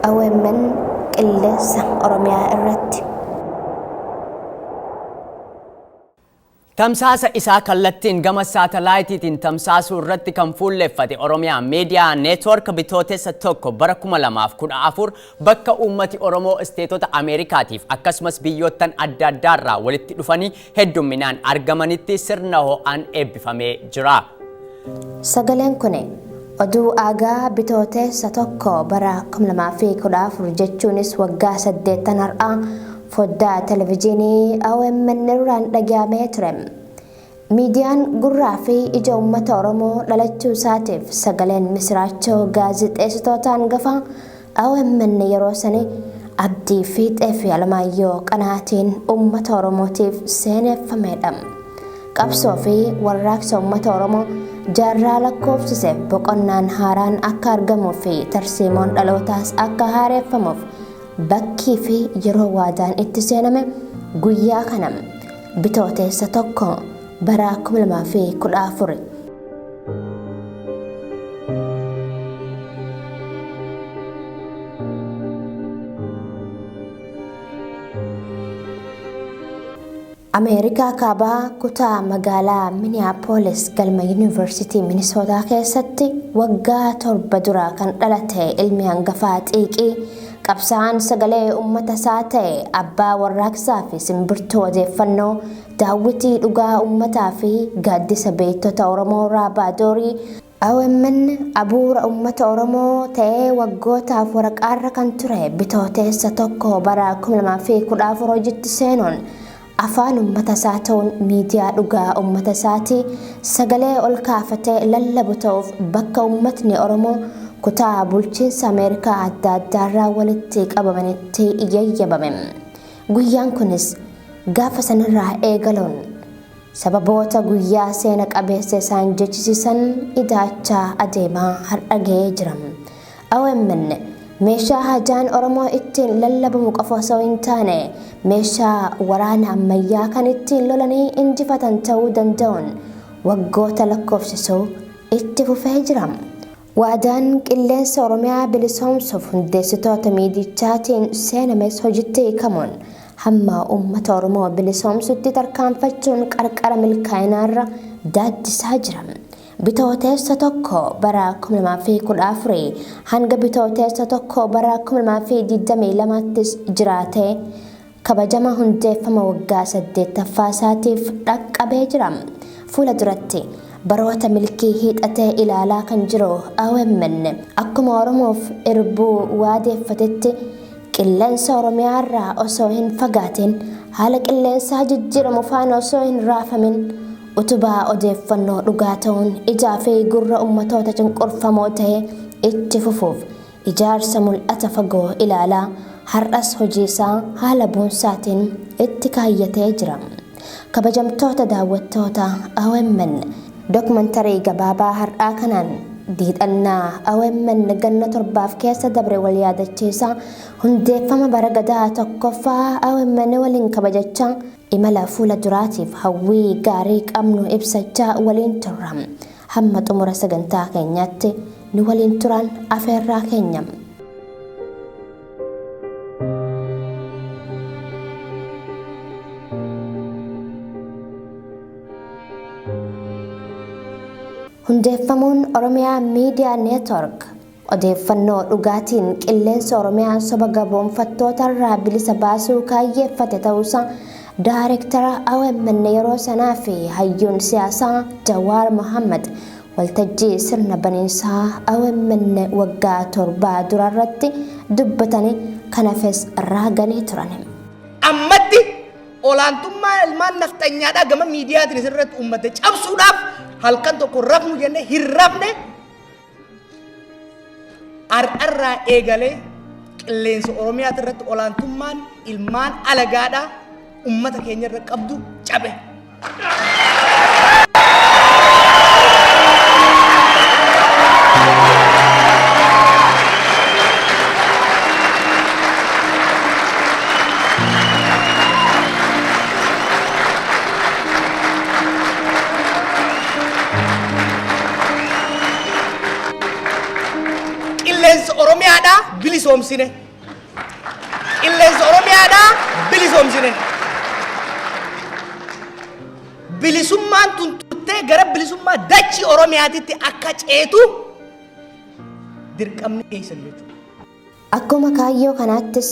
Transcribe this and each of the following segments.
OMN qilleensa Oromiyaa irratti. Tamsaasa isaa kallattiin gama saatalaayitiitiin tamsaasuu irratti kan fuulleffate Oromiyaa Miidiyaa Neetwoork bitootessa tokko bara 2014 bakka uummati Oromoo isteetota Ameerikaatiif akkasumas biyyoottan adda addaarraa walitti dhufanii heddumminaan argamanitti sirna ho'aan eebbifamee jira. Sagaleen kun oduu aagaa bitootessa tokko bara 2014 jechuunis waggaa 8 har'aa foddaa televiziyoonii OMN irraan dhaga'amee ture. Miidiyaan gurraa fi ija uummata Oromoo dhalachuu isaatiif sagaleen misiraachoo gaazexeessitoota hangafaa OMN yeroo sanii Abdii Fiixee fi Alamaayyoo Qanaatiin uummata Oromootiif seeneffamedha. Qabsoo fi warraaqsa uummata Oromoo jaarraa lakkoofsiseef boqonnaan haaraan akka argamuu fi tarsiimoon dhalootaas akka haareeffamuuf bakkii fi yeroo waadaan itti seename guyyaa kana bitootessa tokko bara 2014. Ameerikaa kaabaa kutaa magaalaa Minneapolis galma Yuunivarsiitii Minisootaa keessatti waggaa 7 dura kan dhalate ilmi hangafaa xiiqii qabsaa'aan sagalee uummata isaa ta'e abbaa warraaqsaa fi simbirtuu odeeffannoo daawwitii dhugaa uummataa fi gaaddisa beektota Oromoo Raabaadorii OMN abuura uummata Oromoo ta'ee waggootaaf waraqaarra kan ture bitootessa tokko bara 2014 hojiitti seenuun afaan uummata isaa ta'uun miidiyaa dhugaa uummata isaatii sagalee ol kaafatee lallabu ta'uuf bakka uummatni Oromoo kutaa bulchiinsa Ameerikaa adda addaarraa walitti qabamanitti yayyabame. Guyyaan kunis gaafa sanarraa eegaluun sababoota guyyaa seena qabeessa isaan jechisiisan idaachaa adeemaa har'a ga'ee jira. OMN meeshaa hajaan Oromoo ittiin lallabamu qofa osoo hin taane meeshaa waraana ammayyaa kan ittiin lolanii injifatan ta'uu danda'uun waggoota lakkoofsisuu itti fufee jira. Waadaan qilleensa Oromiyaa bilisoomsuuf hundeessitoota miidichaatiin seenames hojiitti hiikamuun hamma uummata Oromoo bilisoomsutti tarkaanfachuun qarqara milkaa'inaarra daaddisaa jira. Bitootessa tokko bara 2014 hanga bitootessa tokko bara 2022 jiraatee kabajama hundeeffama waggaa 8ffaa isaatiif dhaqqabee jira. Fuula duratti baroota milkii hiixatee ilaalaa kan jiru OMN akkuma Oromoof irbuu waadeeffatetti qilleensa Oromiyaarraa osoo hin fagaatin haala qilleensaa jijjiiramu faana osoo hin raafamin utubaa odeeffannoo dhugaa ta'uun ijaa fi gurra uummatoota cunqurfamoo ta'e itti fufuuf ijaarsa mul'ata fagoo ilaalaa har'as hojiisaa haala boonsaatiin itti kaayyatee jira. Kabajamtoota daawwattoota OMN Dokumantarii gabaabaa har'aa kanaan diidhannaa OMN ganna 7 keessa dabre wal yaadachiisa hundeeffama bara gadaa tokkoffaa OMN waliin kabajachaa imala fuula duraatiif hawwii gaarii qabnu ibsachaa waliin turra. Hamma xumura sagantaa keenyaatti nu waliin turan afeerraa keenya. Hundeeffamuun Oromiyaa Miidiyaa Neetwoork odeeffannoo dhugaatiin qilleensa Oromiyaa soba gaboonfattoota irraa bilisa baasuu kaayyeeffate ta'uusaa Daayireektara OMN yeroo sanaa fi hayyuun siyaasaa Jawaar Mohammad waltajjii sirna baniinsaa OMN waggaa 7 durarratti dubbatanii kanafes raaganii turan. Ammatti olaantummaa ilmaan nafxanyaadhaa gama miidiyaatiin sirriitti uummata cabsuudhaaf halkan tokko rafnu jenne hin rafne ar'arraa eegalee qilleensa Oromiyaa irratti olaantummaan ilmaan alagaadhaa ummata keenya irra qabdu cabe. Qilleensa Oromiyaadha bilisoomsine. Qilleensa Oromiyaadhaa bilisoomsine. Bilisummaan tuntuttee gara bilisummaa dachii Oromiyaatitti akka ceetu dirqamni keessan jechuudha. Akkuma kaayyoo kanaattis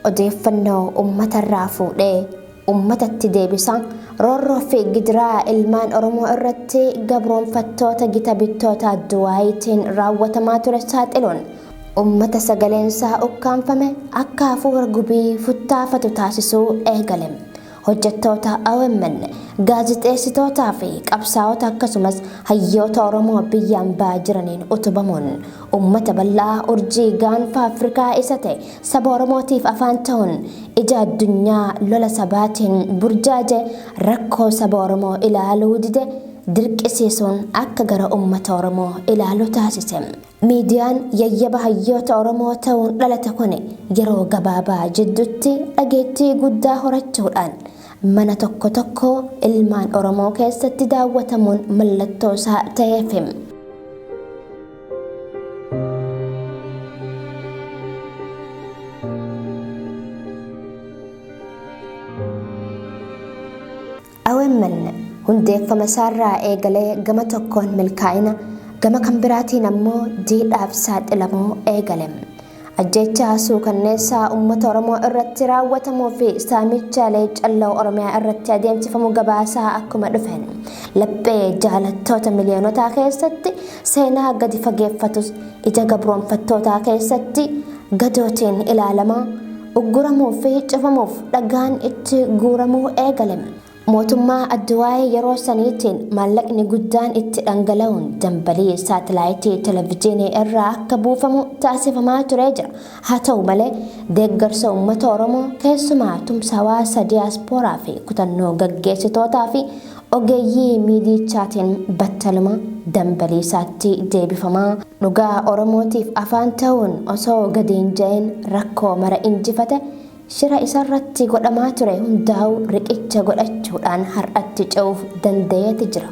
odeeffannoo uummatarraa fuudhee uummatatti deebisa roorroo fi gidiraa ilmaan Oromoo irratti gabroonfattoota gita bittoota adduwaayitiin raawwatamaa ture saaxiluun uummata sagaleensaa ukkaanfame akka hafuura gubii futtaafatu taasisuu eegale. Hojjettoota OMN gaazexeessitootaa fi qabsaa'ota akkasumas hayyoota Oromoo biyyaan ba'aa jiraniin utubamuun uummata bal'aa urjii gaanfa Afrikaa isa ta'e saba Oromootiif afaan ta'uun ija addunyaa lola sabaatiin burjaaje rakkoo saba Oromoo ilaaluu dide dirqisiisuun akka gara uummata Oromoo ilaaluu taasise. Miidiyaan yayyaba hayyoota Oromoo ta'uun dhalate kun yeroo gabaabaa jidduutti dhageettii guddaa horachuudhaan mana tokko tokko ilmaan Oromoo keessatti daawwatamuun mallattoo isaa ta'eef. OMN hundeeffama isaarraa eegalee gama tokkoon milkaa'ina gama kan biraatiin ammoo jiidhaaf saaxilamuu eegale. Ajjechaa suukanneessaa uummata Oromoo irratti raawwatamuu fi saamichaalee callaa Oromiyaa irratti adeemsifamu gabaasaa akkuma dhufeen laphee jaalattoota miliyoonotaa keessatti seenaa gadi fageeffatus ija gabroonfattootaa keessatti gadootiin ilaalamaa ugguramuu fi cufamuuf dhagaan itti guuramuu eegale. Mootummaa Adduwaayee yeroo saniitiin maallaqni guddaan itti dhangala'uun dambalii saatalaayitii televezyiinii irraa akka buufamu taasifamaa ture jira. Haa ta'u malee deeggarsa uummata Oromoo keessumaa tumsa hawaasa diyaaspooraa fi kutannoo gaggeessitootaa fi ogeeyyii miidichaatiin battaluma dambalii isaatti deebifamaa dhugaa Oromootiif afaan ta'uun osoo gadiin ja'een rakkoo mara injifate shira isarratti godhamaa ture hundaa'u riqicha godhachuudhaan har'atti ce'uuf danda'eeti jira.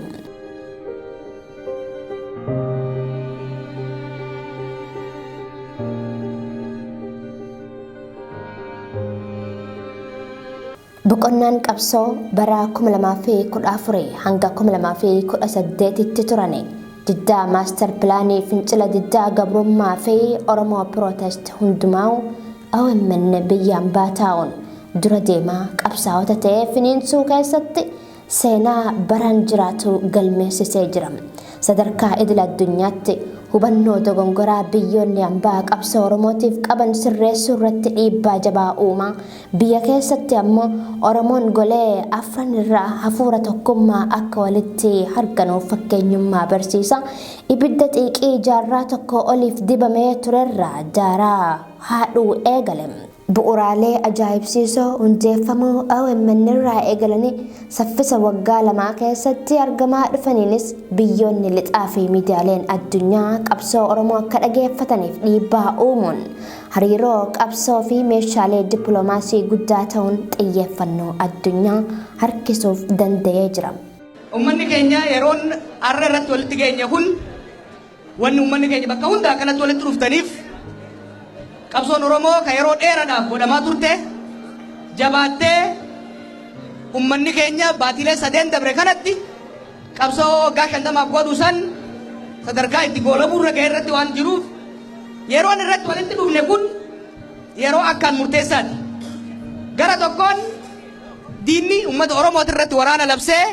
Boqonnaan qabsoo bara 2014 hanga 2018tti turane diddaa maastar pilaanii fincila diddaa gabrummaa fi Oromoo Protest hundumaa'u OMN biyyaan baataa'uun dura deemaa qabsaa'ota ta'ee finiinsuu keessatti seenaa baraan jiraatu galmeessisee jira. Sadarkaa idil addunyaatti hubannoo dogongoraa biyyoonni hambaa qabsoo Oromootiif qaban sirreessuu irratti dhiibbaa jabaa uumaa biyya keessatti ammoo Oromoon golee afran irraa hafuura tokkummaa akka walitti harganuuf fakkeenyummaa barsiisa. Ibidda xiiqii jaarraa tokko oliif dibamee turerraa daaraa haadhuu eegale. Bu'uuraalee ajaa'ibsiisoo hundeeffamuu OMN irraa eegalanii saffisa waggaa lamaa keessatti argamaa dhufaniinis biyyoonni lixaa fi miidiyaaleen addunyaa qabsoo Oromoo akka dhageeffataniif dhiibbaa uumuun hariiroo qabsoo fi meeshaalee dippiloomaasii guddaa ta'uun xiyyeeffannoo addunyaa harkisuuf danda'ee jira. Uummanni keenya yeroon har'a irratti walitti geenye kun wanni uummanni keenya bakka hundaa kanatti walitti dhuftaniif qabsoon Oromoo kan yeroo dheeraadhaaf godhamaa turte jabaattee uummanni keenya baatilee 3 dabre kanatti qabsoo waggaa 50 godhu san sadarkaa itti goolabuu irra ga'e irratti waan jiruuf yeroon irratti walitti dhufne kun yeroo akkaan murteessaadha. Gara tokkoon diinni uummata Oromooti irratti waraana labsee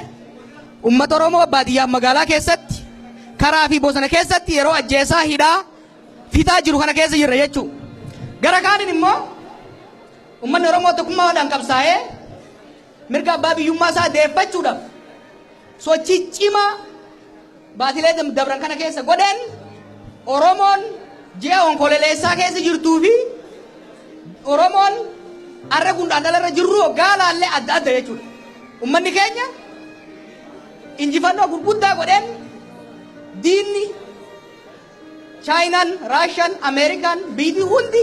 uummata Oromoo baadiyyaa magaalaa keessatti karaa fi bosona keessatti yeroo ajjeesaa hidhaa fitaa jiru kana keessa jirra jechuudha. Gara kaaniin immoo uummanni Oromoo tokkummaadhaan qabsaa'ee mirga abbaa biyyummaa isaa deeffachuudhaaf sochii cimaa baatilee dabran kana keessa godheen Oromoon ji'a onkololeessaa keessa jirtuu fi Oromoon har'a gundhaandalarra jirru gaalaallee adda adda jechuudha. Uummanni keenya injifannoo gurguddaa godheen diinni Chaayinaan, Raashiyaan, Ameerikaan biyyi hundi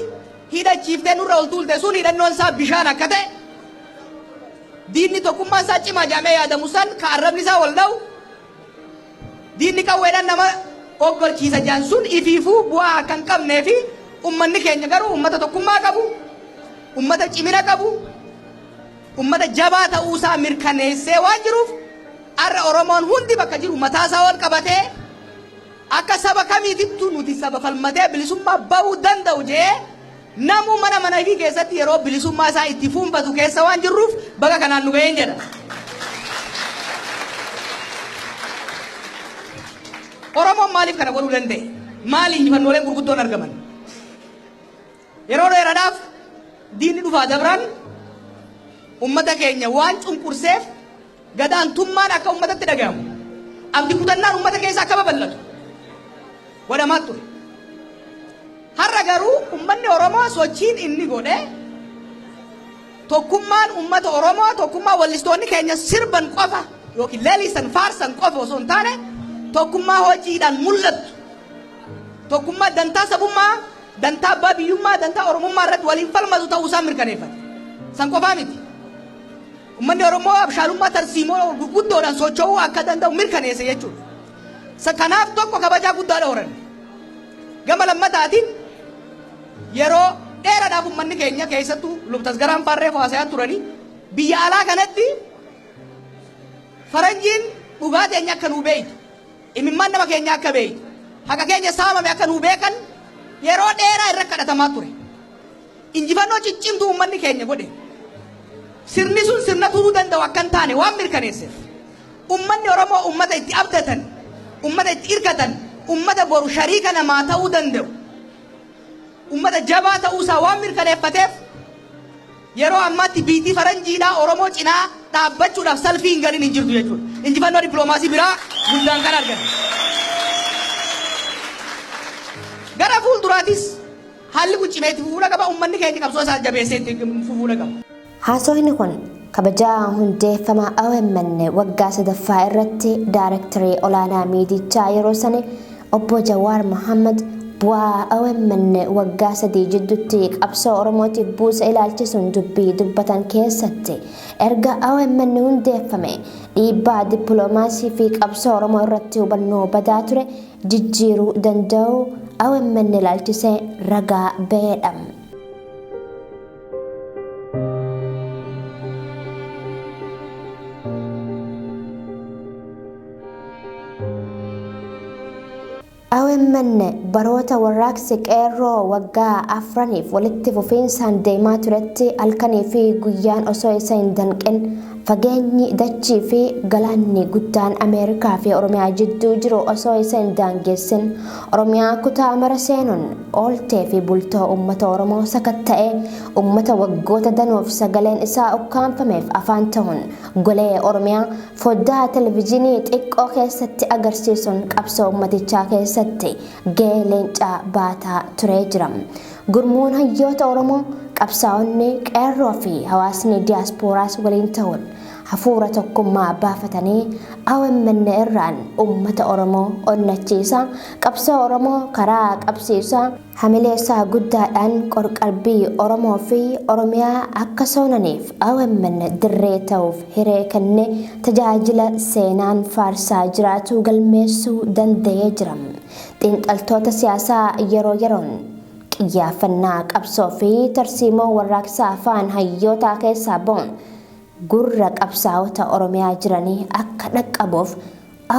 hidhachiiftee nurra ol tuulte sun hidhannoon isaa bishaan akka ta'e diinni tokkummaa isaa cimaa jaamee yaadamu san ka arrabni isaa wal dha'u diinni qawweedhaan nama oggolchiisa jaan sun ifiifuu bu'aa akka hin qabnee fi ummanni keenya garuu ummata tokkummaa qabu, ummata cimina qabu, ummata jabaa ta'uusaa mirkaneessee waan jiruuf arra Oromoon hundi bakka jiru mataasaa wal qabatee akka saba kamiitittuu nuti saba falmatee bilisummaa bahuu danda'u jee namu mana fi keessatti yeroo bilisummaa isaa itti fuunfatu keessa waan jirruuf baga kanaan nu ga'een jedha. Oromoon maaliif kana godhuu danda'e? Maali injifannooleen gurguddoon argaman? Yeroo dheeraadhaaf diinni dhufaa dabraan ummata keenya waan cunqurseef gadaantummaan akka ummatatti dhagahamu, abdii kutannaan ummata keessa akka babal'atu godhamaa ture. Har'a garuu ummanni Oromoo sochiin inni godhe tokkummaan ummata Oromoo, tokkummaa wallistoonni keenya sirban qofa yookiin leelisan faarsan qofa osoo hin taane tokkummaa hojiidhaan mul'atu, tokkummaa dantaa sabummaa, dantaa abbaa biyyummaa, dantaa Oromummaa irratti waliin falmatu ta'uusaa mirkaneeffate. San qofaa miti. Ummanni Oromoo abshaalummaa tarsiimoo gurguddoodhaan socho'uu akka danda'u mirkaneesse jechuudha. Kanaaf tokko kabajaa guddaadha horan. Gama lammataatiin yeroo dheeraadhaaf ummanni keenya keessattuu lubtasgaraan farreef haasayaa turanii biyya alaa kanatti faranjiin dhugaa teenya akka nuu beeytu, imimmaan nama keenya akka beeytu, haqa keenya saamame akka nuu beekan yeroo dheeraa irra kadhatamaa ture. Injifannoo ciccimtuu ummanni keenya godhe. Sirni sun sirna turuu danda'u akka hin taane waan mirkaneesseef ummanni Oromoo ummata itti abdatan, ummata itti irkatan, ummata boru shariika namaa ta'uu danda'u, ummata jabaa ta'uusaa waan mirkaneeffateef yeroo ammaatti biitii faranjiidhaa Oromoo cinaa dhaabbachuudhaaf salphii hin galin hin jirtu jechuudha. Injifannoo dippiloomaasii biraa guddaan kan argame. Gara fuulduraatis haalli kun cimeetti fuula qaba, ummanni keenya qabsoo isaa jabeessee itti fuula qaba. Haasawni kun kabajaa hundeeffama OMN waggaa sadaffaa irratti Daayirektarii olaanaa miidichaa yeroo sani obbo Jawaar Mohammad bu'aa OMN waggaa 3 jidduutti qabsoo Oromootiif buusa ilaalchisuun dubbii dubbatan keessatti erga OMN hundeeffame dhiibbaa dippiloomaasii fi qabsoo Oromoo irratti hubannoo badaa ture jijjiiruu danda'u OMN ilaalchisee ragaa ba'eedha. OMN baroota warraaqsi qeerroo waggaa afraniif walitti fufiinsaan deemaa turetti halkanii fi guyyaan osoo isa hin danqin fageenyi dachii fi galaanni guddaan Ameerikaa fi Oromiyaa jidduu jiru osoo isa hin daangessin Oromiyaa kutaa mara seenuun ooltee fi bultoo uummata Oromoo sakatta'ee uummata waggoota danuuf sagaleen isaa ukkaanfameef afaan ta'uun golee Oromiyaa foddaa televezyiinii xiqqoo keessatti agarsiisuun qabsoo uummatichaa keessatti gahee leencaa baataa turee jira. Gurmuun hayyoota Oromoo qabsaa'onni qeerroo fi hawaasni diiyaaspooraas waliin ta'uun hafuura tokkummaa baafatanii OMN irraan uummata Oromoo onnachiisaa, qabsoo Oromoo karaa qabsiisaa, hamileessaa guddaadhaan qorqalbii Oromoo fi Oromiyaa akka soonaniif OMN dirree ta'uuf hiree kennee tajaajila seenaan faarsaa jiraatu galmeessuu danda'ee jira. Xiinxaltoota siyaasaa yeroo yeroon xiyyaafannaa qabsoo fi tarsiimoo warraaqsaa afaan hayyootaa keessaa ba'uun gurra qabsaa'ota Oromiyaa jiranii akka dhaqqabuuf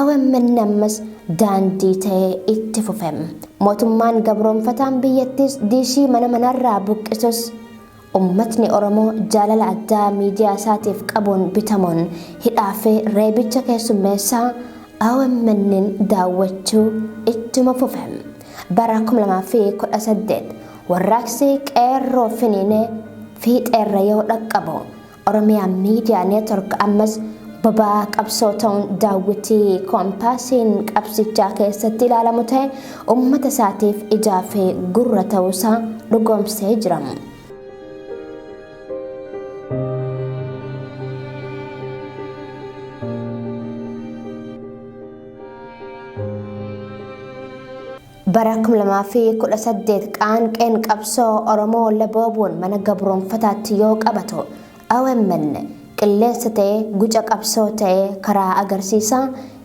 OMN ammas daandii ta'ee itti fufe. Mootummaan gabroonfataan biyyattis diishii mana manarraa buqqisus ummatni Oromoo jaalala addaa miidiyaa isaatiif qabuun bitamuun hidhaa fi reebicha keessummeessaa OMN daawwachuu ittuma fufe. Bara 2018 warraaqsi qeerroo finiinee fiixeerra yoo dhaqqabu Oromiyaa Miidiyaa Neetwork ammas bobaa qabsoo ta'uun daawwitii koompaasiin qabsichaa keessatti ilaalamu ta'e uummata isaatiif ijaa fi gurra ta'uusaa dhugoomsee jira. Bara 2018 qaanqeen qabsoo Oromoo laboobuun mana gabroonfataatti yoo qabatu OMN qilleensa ta'ee guca qabsoo ta'ee karaa agarsiisa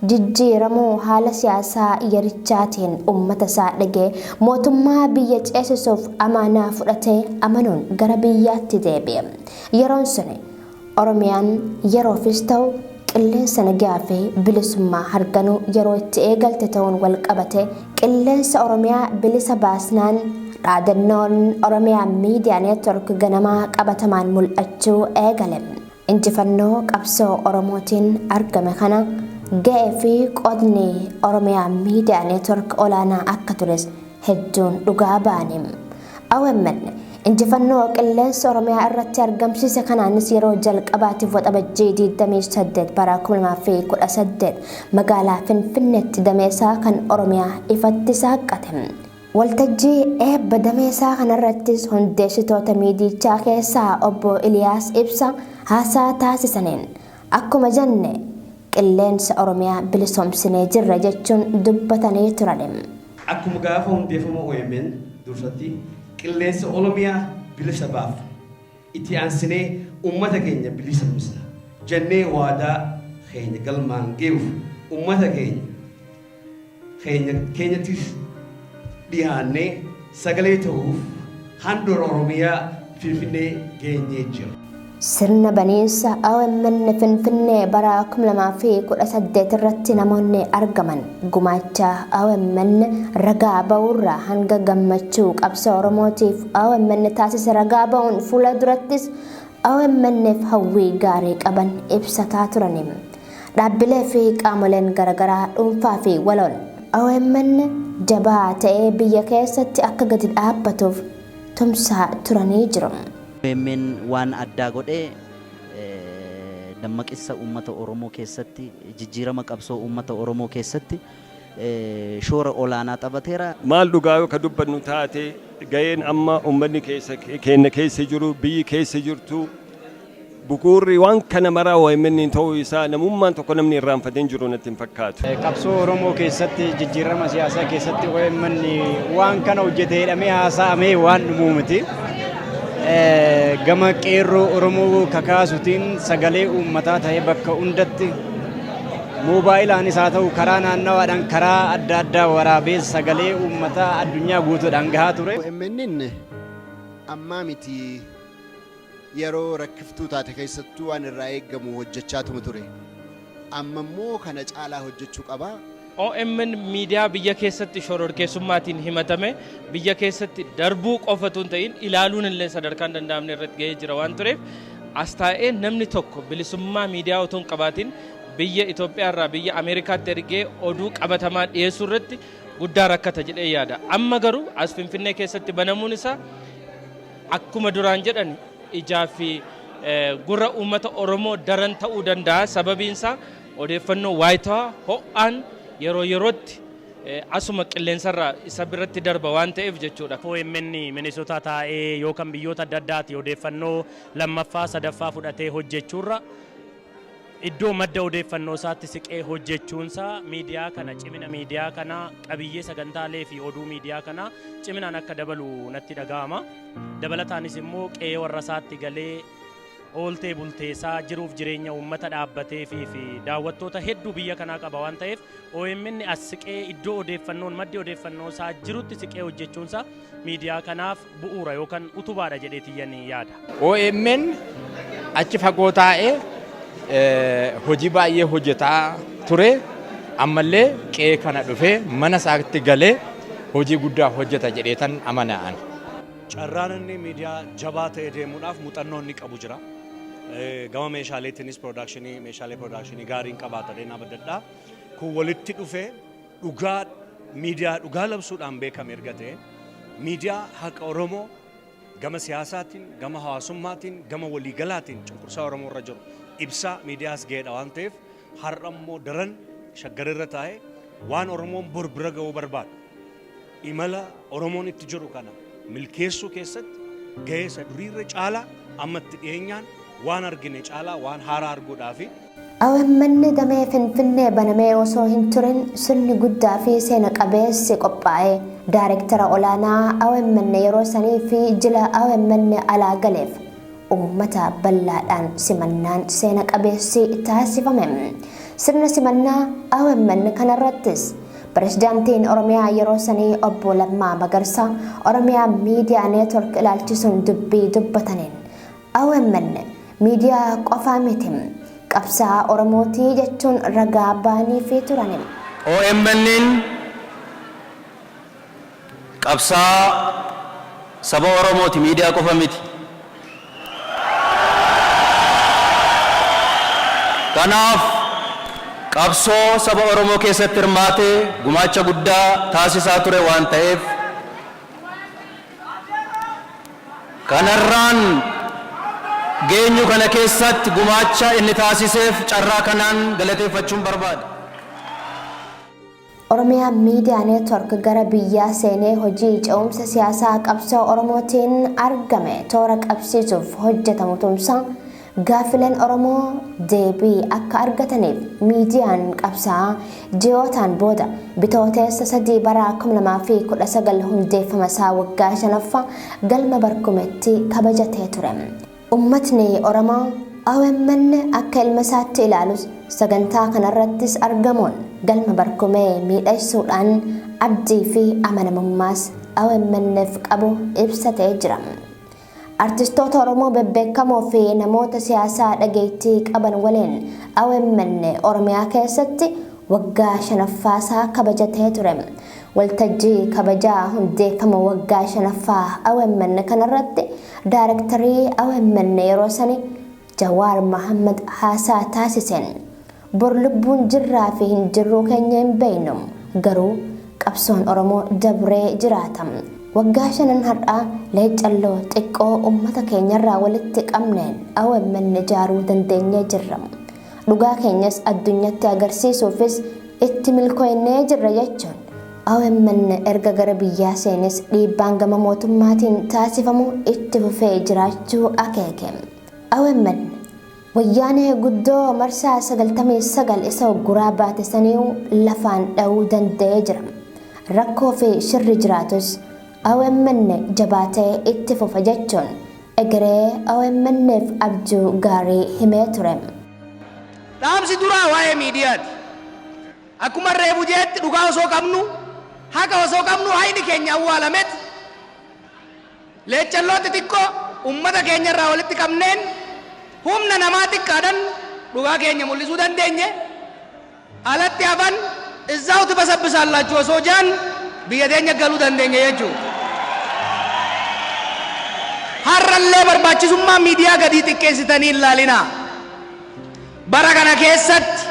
jijjiiramuu haala siyaasaa yerichaatiin uummata isaa dhagee mootummaa biyya ceesisuuf amaanaa fudhatee amanuun gara biyyaatti deebi'e. Yeroon sun Oromiyaan yeroofis ta'u qilleensa nagaa fi bilisummaa harganuu yeroo itti eegalte ta'uun wal qabate qilleensa Oromiyaa bilisa baasnaan dhaadannoon Oromiyaa miidiyaa neetwork ganamaa qabatamaan mul'achuu eegale. Injifannoo qabsoo Oromootiin argame kana ga'ee fi qodni Oromiyaa miidiyaa neetwork olaanaa akka tures hedduun dhugaa ba'aniim. OMN injifannoo qilleensa Oromiyaa irratti argamsiise kanaanis yeroo jalqabaatiif waxabajjii 28 bara 2018 magaalaa Finfinneetti dameesaa kan Oromiyaa ifatti saaqqate. Waltajjii eebba dameesaa kanarrattis hundeessitoota miidiyichaa keessaa obbo Iliyaas Ibsa haasaa taasisaniin akkuma jenne qilleensa Oromiyaa bilisoomsinee jirra jechuun dubbatanii turan. Akkuma gaafa hundeeffama OMN dursatti qilleensa Oromiyaa bilisa baaf itti aansinee uummata keenya bilisoomsina jennee waadaa keenya galmaan geeruuf uummata keenyattis dhiyaannee sagalee ta'uuf handhuura Oromiyaa Finfinnee geenyee jira. Sirna baniinsa OMN Finfinnee bara 2018 irratti namoonni argaman gumaacha OMN ragaa ba'uurraa hanga gammachuu qabsoo Oromootiif OMN taasise ragaa ba'uun fuula durattis OMN'f hawwii gaarii qaban ibsataa turaniim. Dhaabbilee fi qaamoleen garaagaraa dhuunfaa fi waloon OMN jabaa ta'ee biyya keessatti akka gadi dhaabbatuuf tumsaa turanii jiru. OMN waan addaa godhee dammaqissa uummata Oromoo keessatti jijjiirama qabsoo uummata Oromoo keessatti shoora olaanaa taphateera. Maal dhugaa yoo ka dubbannu taate ga'een amma uummanni keenya keessa jiru biyyi keessa jirtu bukuurri waan kana maraa OMN ta'uu isaa namummaan tokko namni irraanfatee jiru natti hin fakkaatu. Qabsoo Oromoo keessatti jijjiirama siyaasaa keessatti OMN waan kana hojjetee hidhamee haasa'amee waan dhumuu miti. Gama qeerroo Oromoo kakaasutiin sagalee uummataa ta'ee bakka hundatti mobaayilaanis haa ta'u karaa naannawaadhaan karaa adda addaa waraabee sagalee uummataa addunyaa guutuudhaan gahaa ture. OMN ammaa miti yeroo rakkiftuu taate keessattuu waan irraa eeggamu hojjechaa ture. Amma immoo kana caalaa hojjechuu qaba. OMN miidiyaa biyya keessatti shororkeessummaatiin himatame biyya keessatti darbuu qofatu hin ta'in ilaaluun illee sadarkaan danda'amne irratti gahee jira waan tureef as taa'ee namni tokko bilisummaa miidiyaa otoo hin qabaatiin biyya Itoophiyaa irraa biyya Ameerikaatti ergee oduu qabatamaa dhiyeessuu irratti guddaa rakkata jedhee yaada. Amma garuu as Finfinnee keessatti banamuun isaa akkuma duraan jedhan ijaa fi gurra uummata Oromoo daran ta'uu danda'a. Sababiin isaa odeeffannoo waayitawaa ho'aan yeroo yerootti asuma qilleensarraa isa biratti darba waan ta'eef jechuudha. OMN Minnesota taa'ee yookaan biyyoota adda addaatti odeeffannoo lammaffaa sadaffaa fudhatee hojjechuurra iddoo madda odeeffannoo isaatti siqee hojjechuunsaa miidiyaa kana cimina miidiyaa kana qabiyyee sagantaalee fi oduu miidiyaa kana ciminaan akka dabalu natti dhaga'ama. Dabalataanis immoo qe'ee warra isaatti galee ooltee bulteessaa jiruuf jireenya uummata dhaabbatee fi daawwattoota hedduu biyya kanaa qaba waan ta'eef OMN as siqee iddoo odeeffannoon maddi odeeffannoo isaa jirutti siqee hojjechuunsaa miidiyaa kanaaf bu'uura yookaan utubaadha jedhee tiyyan yaada. OMN achi fagoo taa'ee hojii baay'ee hojjetaa ture ammallee qe'ee kana dhufee mana isaatti galee hojii guddaa hojjeta jedhee tan amana'an. Carraan inni miidiyaa jabaa ta'ee deemuudhaaf muuxannoo inni qabu jira. Gama meeshaaleettiinis meeshaalee piroodakshinii gaariin qabaatanii nama dadhaa kun walitti dhufee miidiyaa dhugaa labsuudhaan beekame erga ta'e miidiyaa haqa Oromoo gama siyaasaatiin gama hawaasummaatiin gama waliigalaatiin cunqursaa Oromoo irra jiru ibsaa miidiyaas ga'eedha waan ta'eef har'a immoo daran shaggarirra taa'ee waan Oromoon bor bira ga'uu barbaadu imala Oromoon itti jiru kana milkeessuu keessatti ga'ee isa duriirra caalaa ammatti dhiyeenyaan waan argine caalaa waan haaraa arguudhaafi. OMN damee Finfinnee banamee osoo hin turin sirni guddaa fi seena qabeessi qophaa'ee Daayireektara olaanaa OMN yeroo sanii fi jila OMN alaa galeef ummata bal'aadhaan simannaan seena qabeessi taasifame. Sirna simannaa OMN kanarrattis Pirezidaantiin Oromiyaa yeroo sanii obbo Lammaa Magarsaa Oromiyaa Miidiyaa Neetwork ilaalchisuun dubbii dubbataniin OMN miidiyaa qofaa miti qabsaa Oromootii jechuun ragaa baanii fi turaniin. OMN qabsaa saba Oromooti miidiyaa qofa miti. Kanaaf qabsoo saba Oromoo keessatti hirmaatee gumaacha guddaa taasisaa ture waan ta'eef kanarraan geenyu kana keessatti gumaacha inni taasiseef carraa kanaan galateeffachuun barbaada. Oromiyaa Miidiyaa Neetwork gara biyyaa seenee hojii ce'umsa siyaasaa qabsoo Oromootiin argame toora qabsiisuuf hojjetamu tumsa gaafileen Oromoo deebii akka argataniif miidiyaan qabsaa ji'ootaan booda bitooteessa 3 bara 2019 hundeeffama isaa waggaa 5ffaa galma Barkumeetti kabajatee ture. Uummatni Oromoo OMN akka ilma isaatti ilaalus sagantaa kanarrattis argamuun galma Barkumee miidhagsuudhaan abdii fi amanamummaas OMN'f qabu ibsatee jira. Artistoota Oromoo bebbeekamoo fi namoota siyaasaa dhageettii qaban waliin OMN Oromiyaa keessatti waggaa 5ffaasaa kabajatee ture. Waltajjii kabajaa hundeeffama waggaa 5ffaa OMN kanarratti Daarektarii OMN yeroo sanii Jawaar Mohammad haasaa taasiseen bor lubbuun jirraa fi hin jirruu keenya hin beeknu garuu qabsoon Oromoo dabree jiraata. Waggaa 5 har'aa leecalloo xiqqoo uummata keenyarraa walitti qabneen OMN ijaaruu dandeenyee jirra. Dhugaa keenyas addunyatti agarsiisuufis itti milkooynee jirra jechuun OMN erga gara biyyaa seenes dhiibbaan gama mootummaatiin taasifamu itti fufee jiraachuu akeeke. OMN wayyaanee guddoo marsaa 99 isa guraa baate saniiw lafaan dha'uu danda'ee jira. Rakkoo fi shirri jiraatus OMN jabaatee itti fufa jechuun egeree OMN'f abjuu gaarii himee ture. Dhaamsi duraa waa'ee miidiyaati. Akkuma reefu jeetti dhugaa osoo qabnu haqa osoo qabnu hayni keenya awwaalametti leecalloo xixiqqoo uummata keenyarraa walitti qabneen humna namaa xiqqaadhaan dhugaa keenya mul'isuu dandeenye alatti hafan እዛው ትበሰብሳላችሁ osoo jaan biyya teenya galuu dandeenya jechuudha. Har'allee barbaachisummaa miidiyaa gadii xiqqeessitanii ilaalinaa. Bara kana keessatti,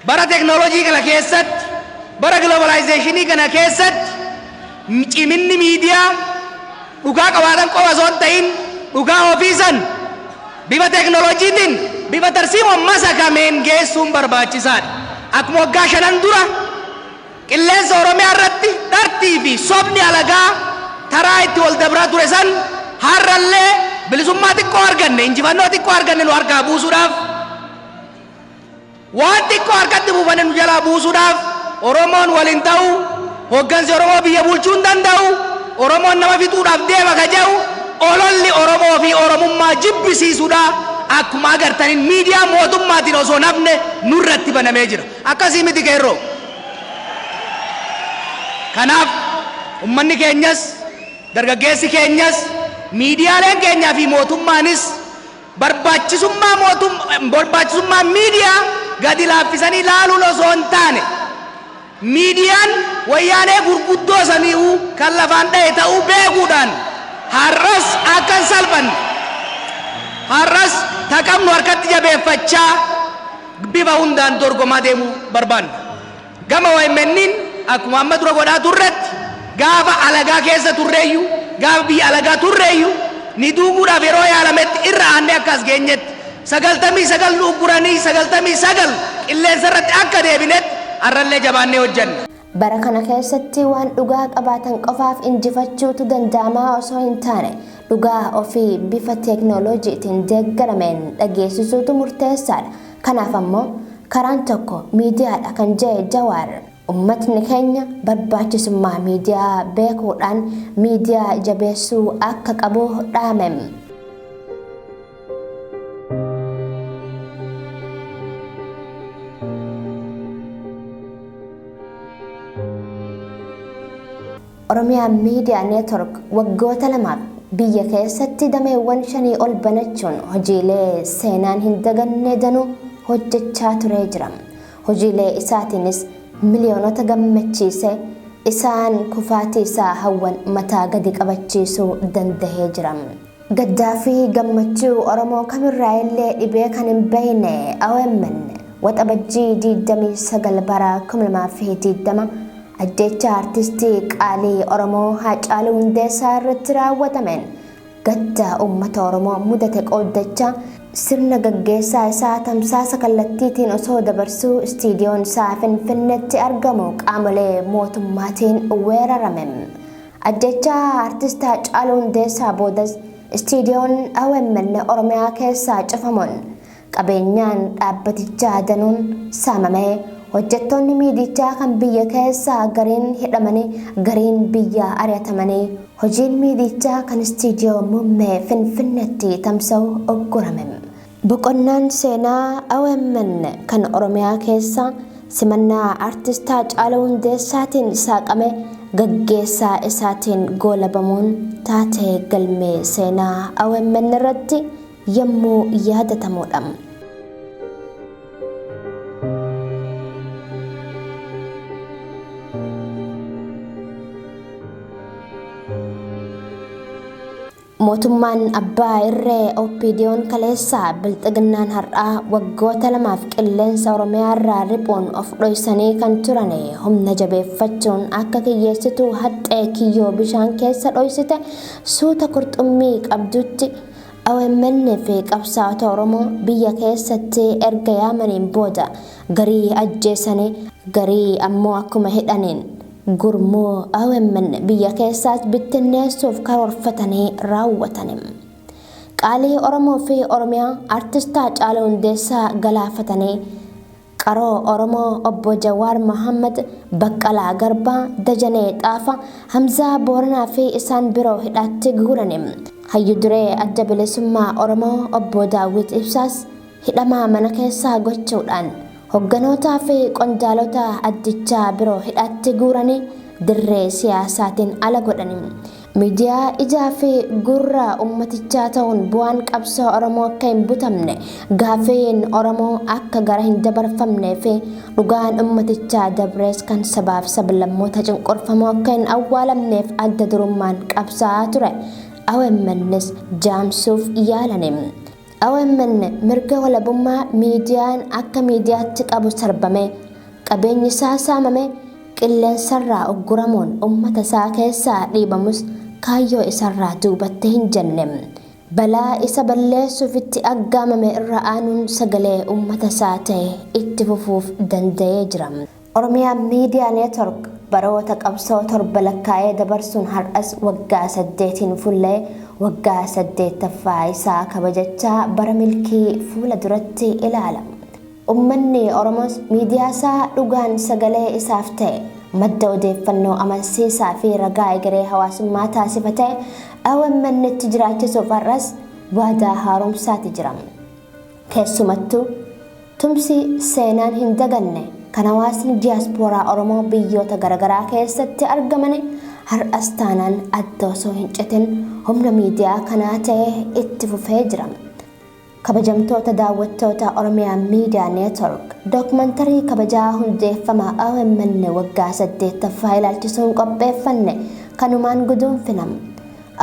bara teknooloojii kana keessatti, bara globalizeeshinii kana keessatti ciminni miidiyaa dhugaa qabaatan qofa osoo hin ta'in dhugaa ofiisan bifa teknooloojiitiin bifa tarsiimoo masakameen geessuun barbaachisaadha. Akkuma waggaa 5 dura qilleensa Oromiyaa irratti dhartii fi sobni alagaa taraa itti wal dabraa ture san har'allee bilisummaa xiqqoo arganne injifannoo xiqqoo arganne nu harkaa buusuudhaaf waan xiqqoo harkatti buufane nu jalaa buusuudhaaf Oromoon waliin ta'u hoggansi Oromoo biyya bulchuu hin danda'u Oromoon nama fixuudhaaf deema ka jedhu ololli Oromoo fi Oromummaa jibbisiisuudha. Akkuma agartaniin miidiyaa mootummaatiin osoo nafne nurratti banamee jira. Akkasii miti qeerroo. Kanaaf ummanni keenyas dargaggeessi keenyas miidiyaaleen keenyaa fi mootummaanis barbaachisummaa miidiyaa gadi laaffisanii ilaaluun osoo hin taane miidiyaan wayyaanee gurguddoo sanii'uu kan lafaan dha'e ta'uu beekuudhaan har'as akka hin salphanne har'as taqamnu harkatti jabeeffachaa bifa hundaan dorgomaa deemuu barbaanna. Gama OMN'n akkuma amma dura godhaa turretti gaafa alagaa keessa turreeyyu gaafa biyya alagaa turreeyyu ni duuguudhaaf yeroo yaalametti irra aannee akkas geenyetti 99 nuuguranii 99 qilleensa irratti akka deebinetti har'allee jabaannee hojjanna. Bara kana keessatti waan dhugaa qabaatan qofaaf injifachuutu danda'amaa osoo hin taane dhugaa ofii bifa teknooloojiitiin deeggarameen dhageessisuutu murteessaadha. Kanaaf ammoo karaan tokko miidiyaadha kan jedhe Jawaar. Uummatni keenya barbaachisummaa miidiyaa beekuudhaan miidiyaa jabeessuu akka qabu dhaame. Oromiyaa Miidiyaa Neetwork waggoota lamaaf biyya keessatti dameewwan 5 ol banachuun hojiilee seenaan hin daganne danuu hojjechaa turee jira. Hojiilee isaatiinis miliyoonota gammachiise isaan kufaatii isaa hawwan mataa gadi qabachiisuu danda'ee jira. Gaddaa fi gammachuu Oromoo kamirraa illee dhibee kan hin beekne OMN waxabajjii 29 bara 2020 ajjecha artistii qaalii Oromoo Haacaaluu Hundeessaa irratti raawwatameen gaddaa uummata Oromoo mudate qooddachaa sirna gaggeessaa isaa tamsaasa kallattiitiin osoo dabarsuu istiidiyoon isaa Finfinneetti argamu qaamolee mootummaatiin weerarame. Ajjecha artistii Haacaaluu Hundeessaa boodas istiidiyoon OMN Oromiyaa keessaa cufamuun qabeenyaan dhaabbatichaa danuun saamamee hojjettoonni miidichaa kan biyya keessaa gariin hidhamanii gariin biyya ari'atamanii hojiin miidichaa kan istiidiyoo muummee Finfinneetti tamsa'u oggurame. Boqonnaan seenaa OMN kan Oromiyaa keessaa simannaa artistii Haacaaluu Hundeessaatiin saaqame gaggeessaa isaatiin goolabamuun taatee galmee seenaa OMN irratti yommuu yaadatamudha. Mootummaan abbaa irree OPDO'n kaleessaa bilxiginnaan har'aa waggoota lamaaf qilleensa Oromiyaa irraa riphuun of dhoysanii kan turan humna jabeeffachuun akka kiyyeessituu haxxee kiyyoo bishaan keessa dhoysite suuta qurxummii qabdutti OMN fi qabsaa'ota Oromoo biyya keessatti erga yaamaniin booda garii ajjeesanii garii ammoo akkuma hidhaniin gurmuu OMN biyya keessaas bittinneessuuf karoorfatanii raawwatanii qaalii Oromoo fi Oromiyaa artistii Haacaaluu Hundeessaa galaafatanii qaroo Oromoo obbo Jawaar Mohammad, Baqqalaa Garbaa, Dajanee Xaafaa, Hamzaa Booranaa fi isaan biroo hidhaatti guuranii hayyu duree adda bilisummaa Oromoo obbo Daawit Ibsaas hidhamaa mana keessaa gochuudhaan hogganootaa fi qondaalota addichaa biroo hidhaatti guuranii dirree siyaasaatiin ala godhanii miidiyaa ijaa fi gurra ummatichaa ta'uun bu'aan qabsoo Oromoo akka hin butamne gaafiin Oromoo akka gara hin dabarfamnee fi dhugaan ummatichaa dabrees kan sabaaf sablammoota cunqurfamoo akka hin awwaalamneef adda durummaan qabsaa'aa ture OMNs jaamsuuf yaalanii. OMN mirga walabummaa miidiyaan akka miidiyaatti qabu sarbame qabeenyi isaa saamame qilleensarraa ogguramuun uummata isaa keessaa dhiibamus kaayyoo isarraa duubatte hin jenne balaa isa balleessuuf itti aggaamame irra aanuun sagalee uummata isaa ta'e itti fufuuf danda'ee jira. Oromiyaa Miidiyaa Neetwork baroota qabsoo torba lakkaa'ee dabarsuun har'as waggaa 8 fullee waggaa 8ffaa isaa kabajachaa bara milkii fuula duratti ilaala. Uummanni Oromoos miidiyaa isaa dhugaan sagalee isaaf ta'e madda odeeffannoo amansiisaa fi ragaa egeree hawaasummaa taasifatee OMN itti jiraachisuuf har'as waadaa haaromsaati jira. Keessumattuu tumsi seenaan hin daganne kan hawaasni diyaaspooraa Oromoo biyyoota garaagaraa keessatti argaman har'as taanaan adda osoo hin citin humna miidiyaa kanaa ta'e itti fufee jira. Kabajamtoota daawwattoota Oromiyaa Miidiyaa Neetwork dookumantarii kabajaa hundeeffama OMN waggaa 8ffaa ilaalchisuun qopheeffanne kanumaan guduunfinam.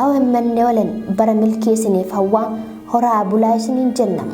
OMN waliin bara milkii isiniif hawwaa horaa bulaa isiniin jennam.